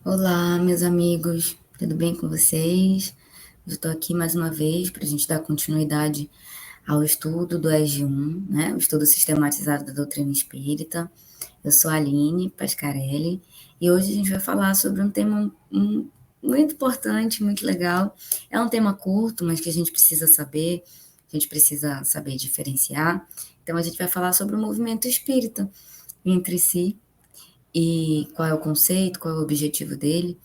Olá, meus amigos, tudo bem com vocês? Eu estou aqui mais uma vez para a gente dar continuidade ao estudo do EG1, né? O estudo sistematizado da doutrina espírita. Eu sou a Aline Pascarelli e hoje a gente vai falar sobre um tema muito importante, muito legal. É um tema curto, mas que a gente precisa saber, a gente precisa saber diferenciar. Então a gente vai falar sobre o movimento espírita entre si e qual é o conceito, qual é o objetivo dele.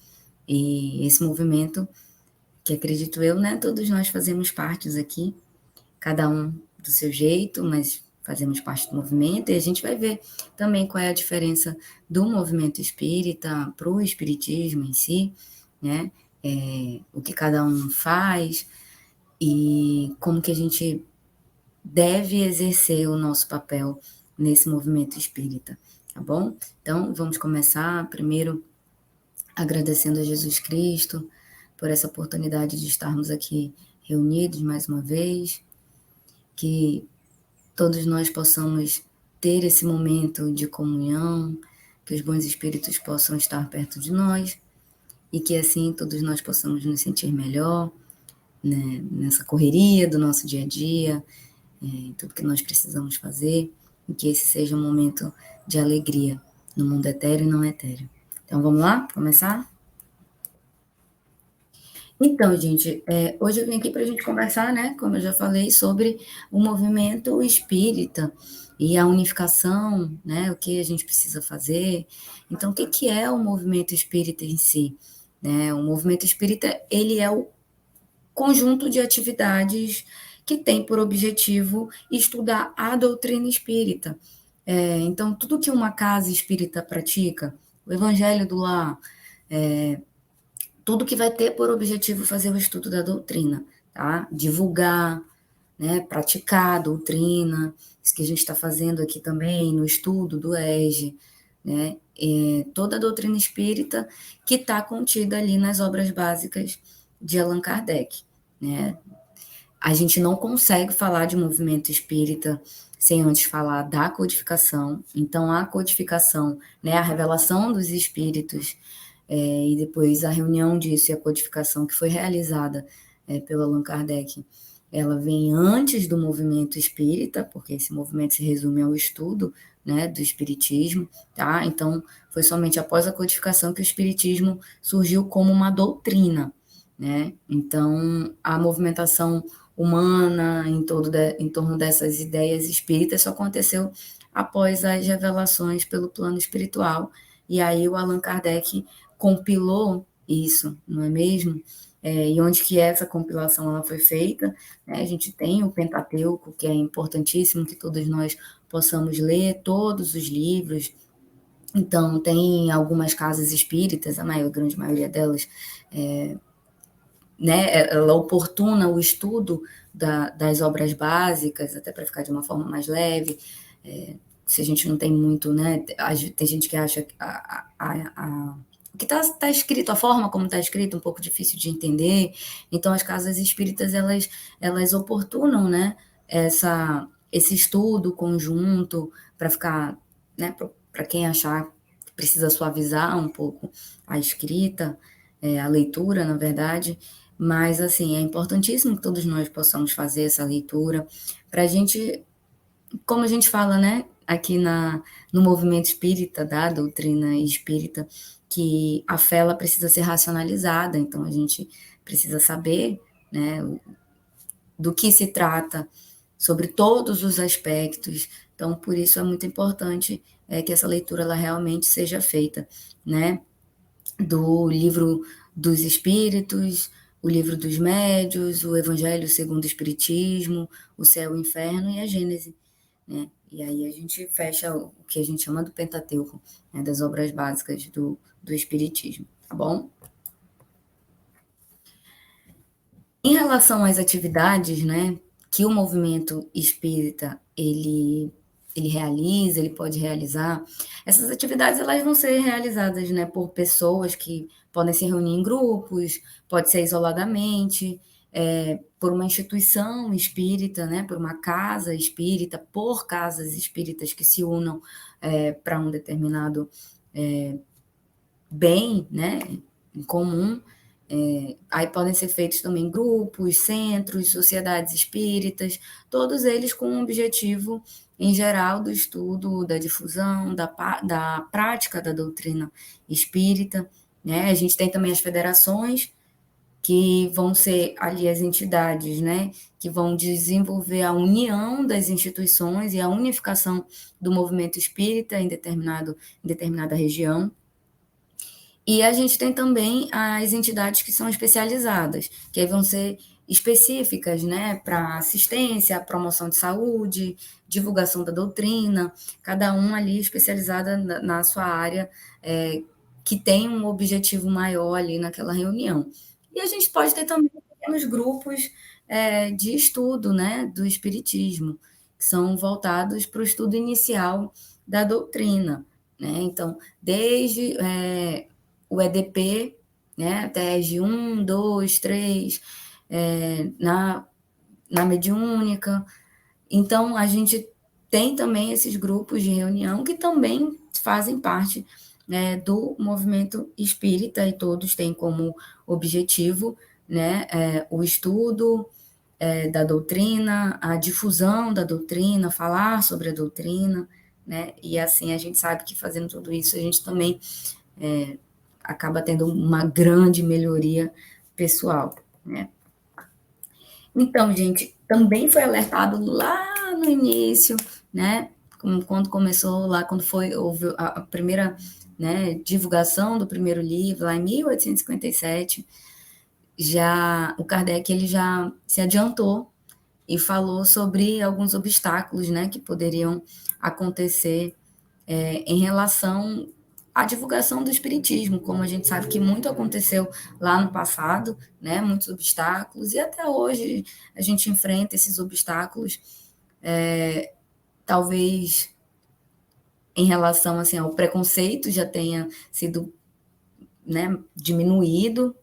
E esse movimento, que acredito eu, né, todos nós fazemos partes aqui, cada um do seu jeito, mas fazemos parte do movimento, e a gente vai ver também qual é a diferença do movimento espírita para o espiritismo em si, né, o que cada um faz e como que a gente deve exercer o nosso papel nesse movimento espírita, tá bom? Então, vamos começar primeiro agradecendo a Jesus Cristo por essa oportunidade de estarmos aqui reunidos mais uma vez, que todos nós possamos ter esse momento de comunhão, que os bons espíritos possam estar perto de nós e que assim todos nós possamos nos sentir melhor, né, nessa correria do nosso dia a dia, tudo que nós precisamos fazer, e que esse seja um momento de alegria no mundo etéreo e não etéreo. Então vamos lá, começar? Então, gente, hoje eu vim aqui para a gente conversar, né, como eu já falei, sobre o movimento espírita e a unificação, né, o que a gente precisa fazer. Então, o que que é o movimento espírita em si? Né? O movimento espírita, ele é o conjunto de atividades que tem por objetivo estudar a doutrina espírita. Então, tudo que uma casa espírita pratica, o evangelho do lar, tudo que vai ter por objetivo fazer o estudo da doutrina, tá? Divulgar, né, praticar a doutrina, isso que a gente está fazendo aqui também no estudo do EGE, né? Toda a doutrina espírita que está contida ali nas obras básicas de Allan Kardec, né? A gente não consegue falar de movimento espírita sem antes falar da codificação. Então, a codificação, né, a revelação dos espíritos, e depois a reunião disso e a codificação que foi realizada pelo Allan Kardec, ela vem antes do movimento espírita, porque esse movimento se resume ao estudo, né, do espiritismo, tá? Então, foi somente após a codificação que o espiritismo surgiu como uma doutrina, né? Então, a movimentação humana em torno dessas ideias espíritas só aconteceu após as revelações pelo plano espiritual. E aí o Allan Kardec compilou isso, não é mesmo? E onde que essa compilação ela foi feita, né? A gente tem o Pentateuco, que é importantíssimo que todos nós possamos ler todos os livros. Então, tem algumas casas espíritas, a grande maioria delas, né, ela oportuna o estudo das obras básicas, até para ficar de uma forma mais leve. Se a gente não tem muito, né, tem gente que acha que o que está escrito, a forma como está escrito, um pouco difícil de entender. Então, as casas espíritas, elas oportunam, né, esse estudo conjunto para ficar, né, para quem achar que precisa suavizar um pouco a escrita, a leitura, na verdade. Mas, assim, é importantíssimo que todos nós possamos fazer essa leitura para a gente, como a gente fala, né, aqui no movimento espírita, da doutrina espírita, que a fé ela precisa ser racionalizada, então a gente precisa saber, né, do que se trata, sobre todos os aspectos. Então, por isso é muito importante que essa leitura ela realmente seja feita, né, do livro dos Espíritos, o livro dos Médios, o Evangelho segundo o Espiritismo, o Céu, o Inferno e a Gênese, né? E aí a gente fecha o que a gente chama do Pentateuco, né, das obras básicas do Espiritismo, tá bom? Em relação às atividades, né, que o movimento espírita ele realiza, ele pode realizar, essas atividades elas vão ser realizadas, né, por pessoas que podem se reunir em grupos, pode ser isoladamente, por uma instituição espírita, né, por uma casa espírita, por casas espíritas que se unam para um determinado bem, né, em comum. Aí podem ser feitos também grupos, centros, sociedades espíritas, todos eles com o objetivo, em geral, do estudo, da difusão, da prática da doutrina espírita, né? A gente tem também as federações, que vão ser ali as entidades, né, que vão desenvolver a união das instituições e a unificação do movimento espírita em determinada região. E a gente tem também as entidades que são especializadas, que aí vão ser específicas, né, para assistência, promoção de saúde, divulgação da doutrina, cada um ali especializada na sua área, que tem um objetivo maior ali naquela reunião. E a gente pode ter também pequenos grupos de estudo, né, do espiritismo, que são voltados para o estudo inicial da doutrina, né? Então, desde o EDP, né, até EG 1, 2, 3, na mediúnica. Então, a gente tem também esses grupos de reunião que também fazem parte, né, do movimento espírita, e todos têm como objetivo, né, o estudo da doutrina, a difusão da doutrina, falar sobre a doutrina, né, e assim a gente sabe que fazendo tudo isso a gente também acaba tendo uma grande melhoria pessoal, né. Então, gente, também foi alertado lá no início, né, quando começou lá, houve a primeira, né, divulgação do primeiro livro, lá em 1857, já o Kardec ele já se adiantou e falou sobre alguns obstáculos, né, que poderiam acontecer em relação à divulgação do espiritismo, como a gente sabe que muito aconteceu lá no passado, né, muitos obstáculos, e até hoje a gente enfrenta esses obstáculos, talvez em relação assim ao preconceito já tenha sido, né, diminuído,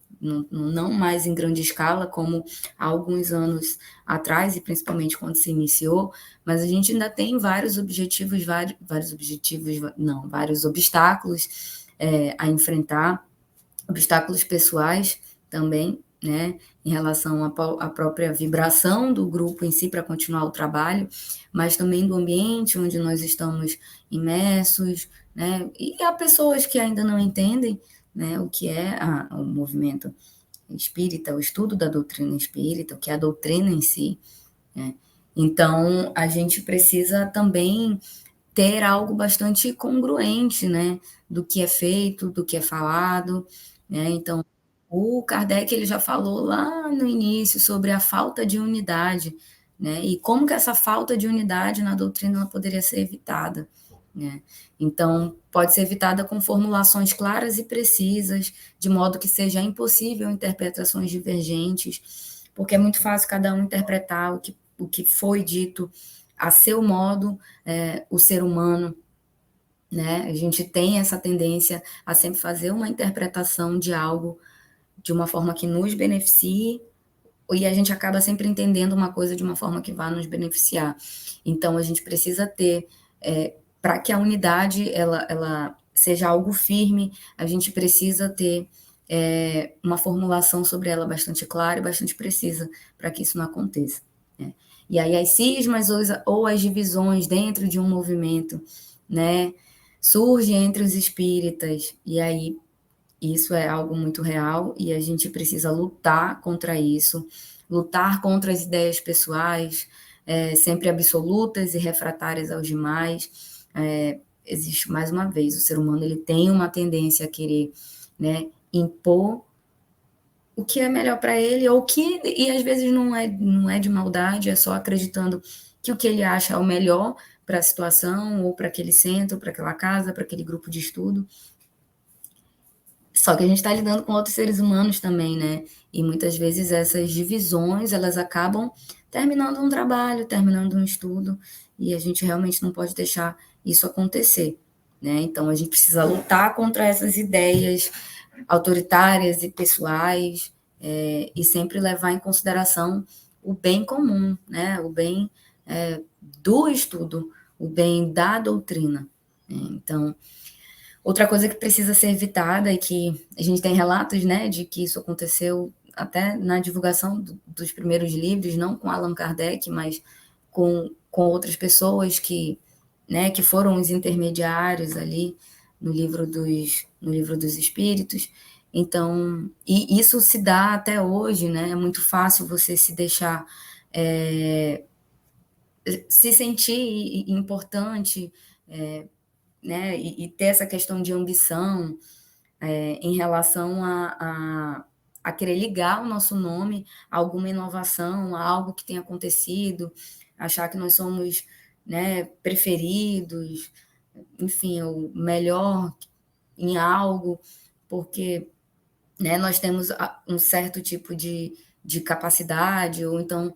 não mais em grande escala, como há alguns anos atrás, e principalmente quando se iniciou, mas a gente ainda tem vários obstáculos a enfrentar, obstáculos pessoais também, né, em relação à própria vibração do grupo em si para continuar o trabalho, mas também do ambiente onde nós estamos imersos, né, e há pessoas que ainda não entendem, né, o que é o movimento espírita, o estudo da doutrina espírita, o que é a doutrina em si, né. Então, a gente precisa também ter algo bastante congruente, né, do que é feito, do que é falado, né. Então, o Kardec ele já falou lá no início sobre a falta de unidade, né, e como que essa falta de unidade na doutrina ela poderia ser evitada, né. Então, pode ser evitada com formulações claras e precisas, de modo que seja impossível interpretações divergentes, porque é muito fácil cada um interpretar o que foi dito a seu modo, o ser humano, né? A gente tem essa tendência a sempre fazer uma interpretação de algo de uma forma que nos beneficie, e a gente acaba sempre entendendo uma coisa de uma forma que vai nos beneficiar. Então, a gente precisa ter, para que a unidade ela seja algo firme, a gente precisa ter uma formulação sobre ela bastante clara e bastante precisa, para que isso não aconteça, né? E aí as cismas ou as divisões dentro de um movimento, né, surge entre os espíritas, e aí isso é algo muito real e a gente precisa lutar contra isso, lutar contra as ideias pessoais, sempre absolutas e refratárias aos demais. Existe, mais uma vez, o ser humano ele tem uma tendência a querer, né, impor o que é melhor para ele, e às vezes não é de maldade, é só acreditando que o que ele acha é o melhor para a situação, ou para aquele centro, para aquela casa, para aquele grupo de estudo. Só que a gente está lidando com outros seres humanos também, né? E muitas vezes essas divisões, elas acabam terminando um trabalho, terminando um estudo, e a gente realmente não pode deixar isso acontecer, né? Então a gente precisa lutar contra essas ideias autoritárias e pessoais, e sempre levar em consideração o bem comum, né? O bem do estudo, o bem da doutrina, né? Então, Outra coisa que precisa ser evitada e que a gente tem relatos, né, de que isso aconteceu até na divulgação dos primeiros livros, não com Allan Kardec, mas com outras pessoas que, né, que foram os intermediários ali no livro dos Espíritos. Então, e isso se dá até hoje, né? É muito fácil você se deixar se sentir importante, né? E ter essa questão de ambição em relação a querer ligar o nosso nome a alguma inovação, a algo que tenha acontecido, achar que nós somos, né, preferidos, enfim, o melhor em algo, porque, né, nós temos um certo tipo de capacidade, ou então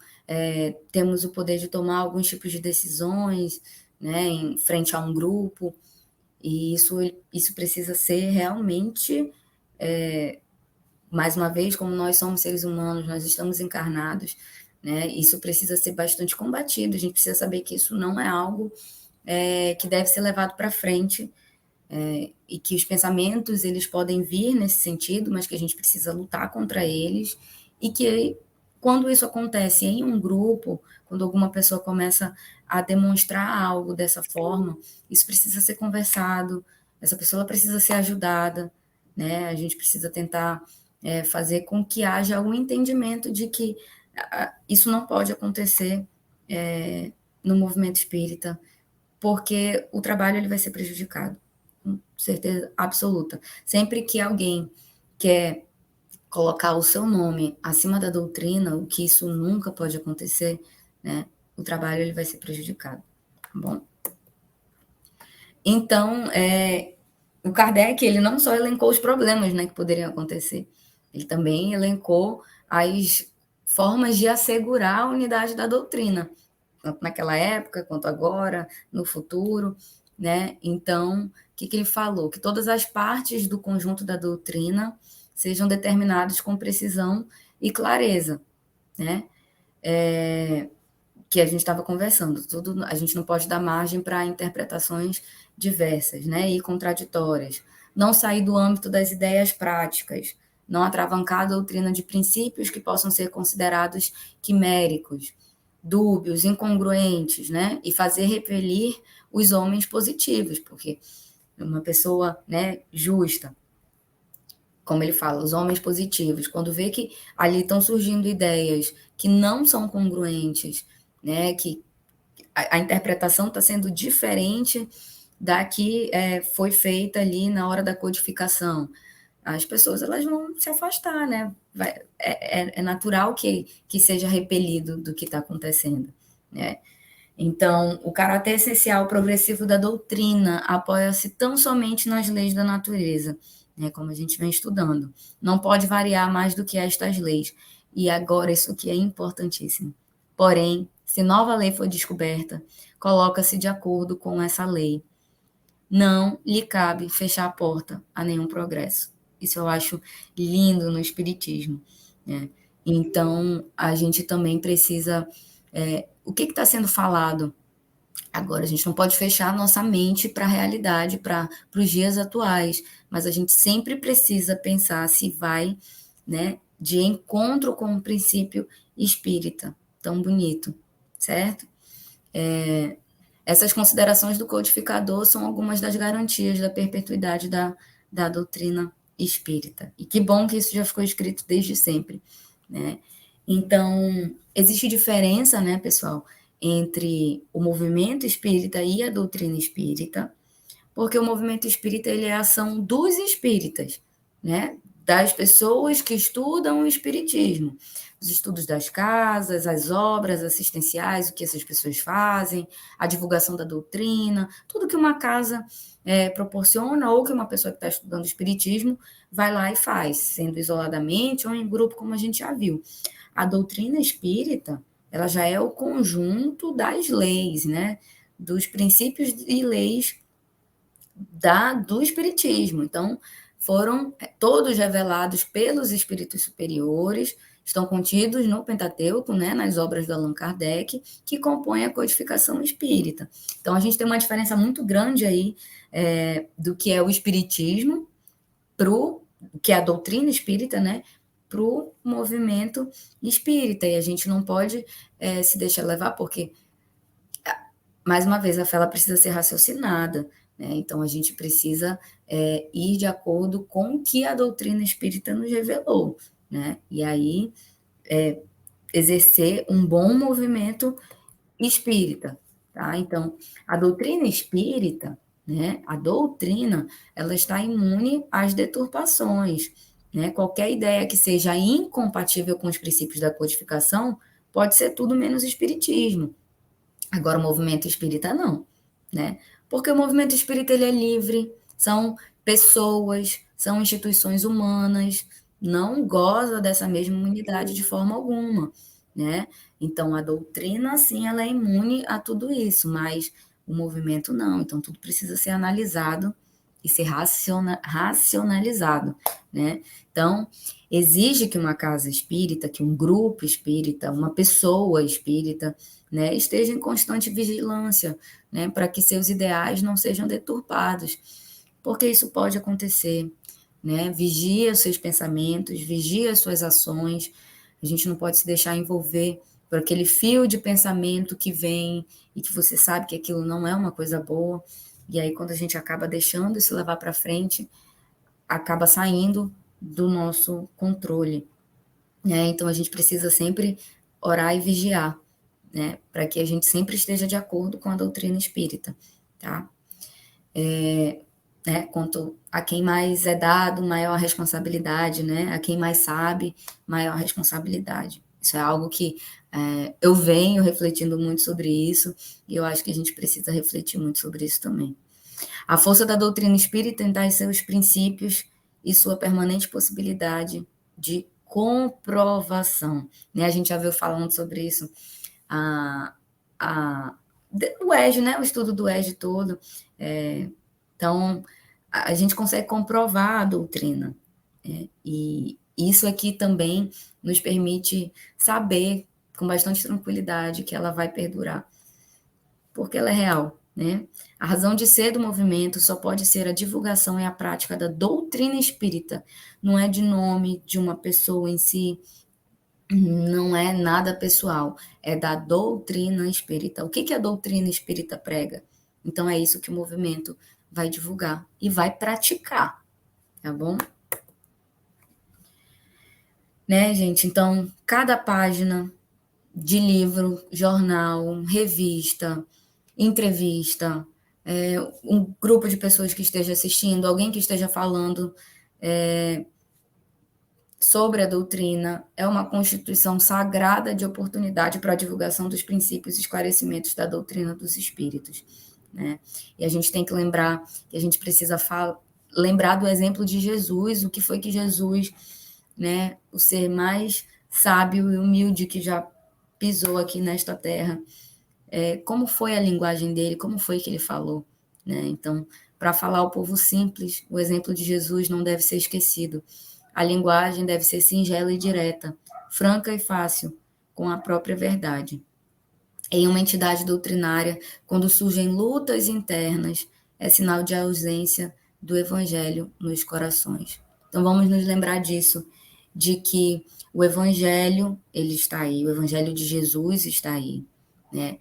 temos o poder de tomar alguns tipos de decisões, né, em frente a um grupo, e isso precisa ser realmente, mais uma vez, como nós somos seres humanos, nós estamos encarnados, né? Isso precisa ser bastante combatido. A gente precisa saber que isso não é algo que deve ser levado para frente, e que os pensamentos eles podem vir nesse sentido, mas que a gente precisa lutar contra eles, e que quando isso acontece em um grupo, quando alguma pessoa começa a demonstrar algo dessa forma, isso precisa ser conversado, essa pessoa precisa ser ajudada, né? A gente precisa tentar fazer com que haja um entendimento de que isso não pode acontecer no movimento espírita, porque o trabalho ele vai ser prejudicado, com certeza absoluta. Sempre que alguém quer colocar o seu nome acima da doutrina, o que isso nunca pode acontecer, né? O trabalho ele vai ser prejudicado, tá bom? Então, o Kardec ele não só elencou os problemas, né, que poderiam acontecer, ele também elencou as formas de assegurar a unidade da doutrina, tanto naquela época quanto agora, no futuro, né? Então, o que ele falou? Que todas as partes do conjunto da doutrina sejam determinadas com precisão e clareza, né? Que a gente estava conversando, tudo, a gente não pode dar margem para interpretações diversas, né? E contraditórias. Não sair do âmbito das ideias práticas, não atravancar a doutrina de princípios que possam ser considerados quiméricos, dúbios, incongruentes, né? E fazer repelir os homens positivos, porque uma pessoa, né, justa, como ele fala, os homens positivos, quando vê que ali estão surgindo ideias que não são congruentes, né, que a interpretação está sendo diferente da que foi feita ali na hora da codificação, as pessoas elas vão se afastar, né? É natural que seja repelido do que está acontecendo, né? Então, o caráter essencial progressivo da doutrina apoia-se tão somente nas leis da natureza, né, como a gente vem estudando. Não pode variar mais do que estas leis. E agora, isso aqui é importantíssimo. Porém, se nova lei for descoberta, coloca-se de acordo com essa lei. Não lhe cabe fechar a porta a nenhum progresso. Isso eu acho lindo no Espiritismo, né? Então, a gente também precisa. O que está sendo falado agora? A gente não pode fechar a nossa mente para a realidade, para os dias atuais, mas a gente sempre precisa pensar se vai, né, de encontro com o princípio espírita, tão bonito, certo? Essas considerações do codificador são algumas das garantias da perpetuidade da doutrina espírita. E que bom que isso já ficou escrito desde sempre, né? Então, existe diferença, né, pessoal, entre o movimento espírita e a doutrina espírita, porque o movimento espírita ele é a ação dos espíritas, né? Das pessoas que estudam o espiritismo, os estudos das casas, as obras assistenciais, o que essas pessoas fazem, a divulgação da doutrina, tudo que uma casa proporciona ou que uma pessoa que está estudando o espiritismo vai lá e faz, sendo isoladamente ou em grupo, como a gente já viu. A doutrina espírita, ela já é o conjunto das leis, né? Dos princípios e leis do espiritismo. Então, foram todos revelados pelos espíritos superiores estão contidos no Pentateuco, né, nas obras do Allan Kardec, que compõem a codificação espírita. Então, a gente tem uma diferença muito grande aí do que é o espiritismo que é a doutrina espírita, né, para o movimento espírita. E a gente não pode se deixar levar, porque, mais uma vez, a fé ela precisa ser raciocinada, né? Então, a gente precisa ir de acordo com o que a doutrina espírita nos revelou, né? E aí, exercer um bom movimento espírita, tá? Então, a doutrina espírita, né? A doutrina, ela está imune às deturpações, né? Qualquer ideia que seja incompatível com os princípios da codificação pode ser tudo menos espiritismo. Agora, o movimento espírita não, né? Porque o movimento espírita ele é livre, são pessoas, são instituições humanas, não goza dessa mesma imunidade de forma alguma, né? Então, a doutrina, sim, ela é imune a tudo isso, mas o movimento não. Então, tudo precisa ser analisado e ser racionalizado, né? Então, exige que uma casa espírita, que um grupo espírita, uma pessoa espírita, né, esteja em constante vigilância, né, para que seus ideais não sejam deturpados, porque isso pode acontecer, né? Vigia os seus pensamentos, vigia as suas ações. A gente não pode se deixar envolver por aquele fio de pensamento que vem e que você sabe que aquilo não é uma coisa boa. E aí, quando a gente acaba deixando isso levar para frente, acaba saindo do nosso controle, né? Então, a gente precisa sempre orar e vigiar, né? Para que a gente sempre esteja de acordo com a doutrina espírita, tá? Né? Quanto a quem mais é dado, maior a responsabilidade, né? A quem mais sabe, maior a responsabilidade. Isso é algo que eu venho refletindo muito sobre isso e eu acho que a gente precisa refletir muito sobre isso também. A força da doutrina espírita está em seus princípios e sua permanente possibilidade de comprovação. Né? A gente já veio falando sobre isso. O EJE, né? O estudo do EJE todo. Então, a gente consegue comprovar a doutrina. E isso aqui também nos permite saber com bastante tranquilidade que ela vai perdurar, porque ela é real, né? A razão de ser do movimento só pode ser a divulgação e a prática da doutrina espírita, não é de nome de uma pessoa em si, não é nada pessoal, é da doutrina espírita. O que a doutrina espírita prega? Então é isso que o movimento vai divulgar e vai praticar, tá bom? Né, gente? Então, cada página de livro, jornal, revista, entrevista, um grupo de pessoas que esteja assistindo, alguém que esteja falando sobre a doutrina, é uma constituição sagrada de oportunidade para a divulgação dos princípios e esclarecimentos da doutrina dos espíritos, né? E a gente tem que lembrar que a gente precisa lembrar do exemplo de Jesus, o que foi que Jesus, né, o ser mais sábio e humilde que já pisou aqui nesta terra, como foi a linguagem dele, como foi que ele falou, né? Então, para falar ao povo simples, o exemplo de Jesus não deve ser esquecido. A linguagem deve ser singela e direta, franca e fácil, com a própria verdade. Em uma entidade doutrinária, quando surgem lutas internas, é sinal de ausência do evangelho nos corações. Então vamos nos lembrar disso, de que o evangelho, ele está aí, o evangelho de Jesus está aí, né?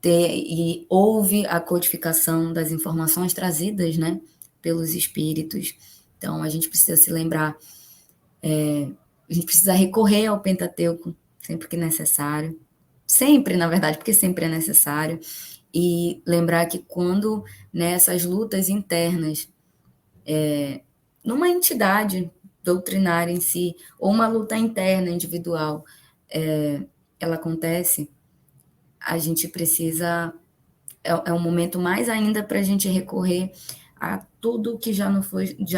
E houve a codificação das informações trazidas, né, pelos espíritos. Então a gente precisa se lembrar, a gente precisa recorrer ao Pentateuco sempre que necessário, sempre, na verdade, porque sempre é necessário, e lembrar que quando nessas lutas internas, numa entidade doutrinária em si, ou uma luta interna individual, ela acontece, a gente precisa, é um momento mais ainda para a gente recorrer a tudo que já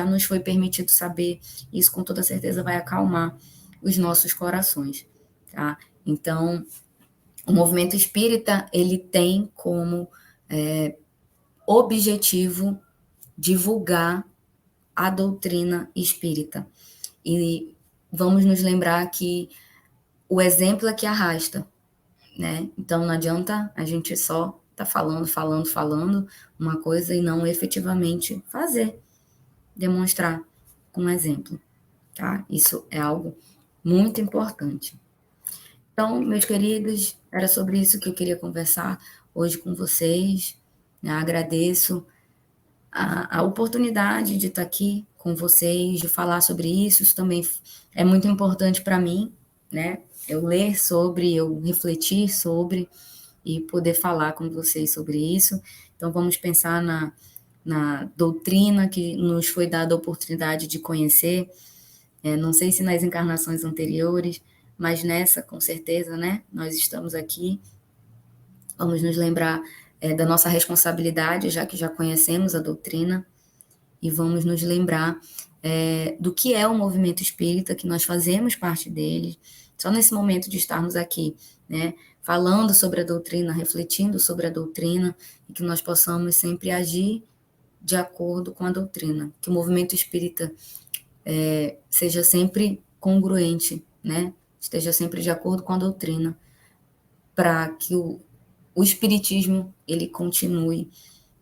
nos foi permitido saber. Isso com toda certeza vai acalmar os nossos corações, tá? Então, o movimento espírita, ele tem como objetivo divulgar a doutrina espírita. E vamos nos lembrar que o exemplo é que arrasta, né? Então não adianta a gente só tá falando uma coisa e não efetivamente fazer, demonstrar com exemplo, tá? Isso é algo muito importante. Então, meus queridos, era sobre isso que eu queria conversar hoje com vocês. Né? Agradeço a oportunidade de estar aqui com vocês, de falar sobre isso. Isso também é muito importante para mim, né? Eu ler sobre, eu refletir sobre e poder falar com vocês sobre isso. Então, vamos pensar na doutrina que nos foi dada a oportunidade de conhecer. Não sei se nas encarnações anteriores, mas nessa, com certeza, né? Nós estamos aqui. Vamos nos lembrar da nossa responsabilidade, já que já conhecemos a doutrina, e vamos nos lembrar do que é o movimento espírita, que nós fazemos parte dele, só nesse momento de estarmos aqui, né, falando sobre a doutrina, refletindo sobre a doutrina, e que nós possamos sempre agir de acordo com a doutrina, que o movimento espírita seja sempre congruente, né, esteja sempre de acordo com a doutrina, para que o espiritismo ele continue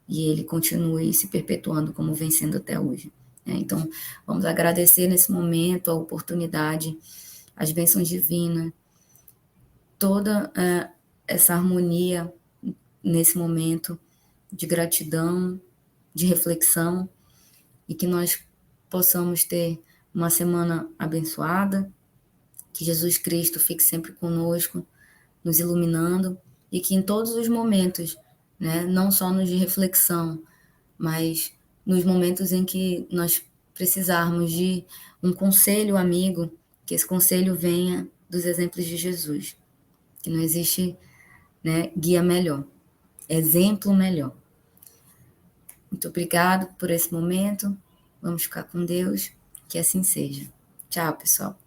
e ele continue se perpetuando como vem sendo até hoje. Então, vamos agradecer nesse momento a oportunidade, as bênçãos divinas, toda essa harmonia nesse momento de gratidão, de reflexão, e que nós possamos ter uma semana abençoada, que Jesus Cristo fique sempre conosco, nos iluminando, e que em todos os momentos, né, não só nos de reflexão, mas nos momentos em que nós precisarmos de um conselho amigo, que esse conselho venha dos exemplos de Jesus, que não existe, né, guia melhor, exemplo melhor. Muito obrigado por esse momento, vamos ficar com Deus, que assim seja. Tchau, pessoal.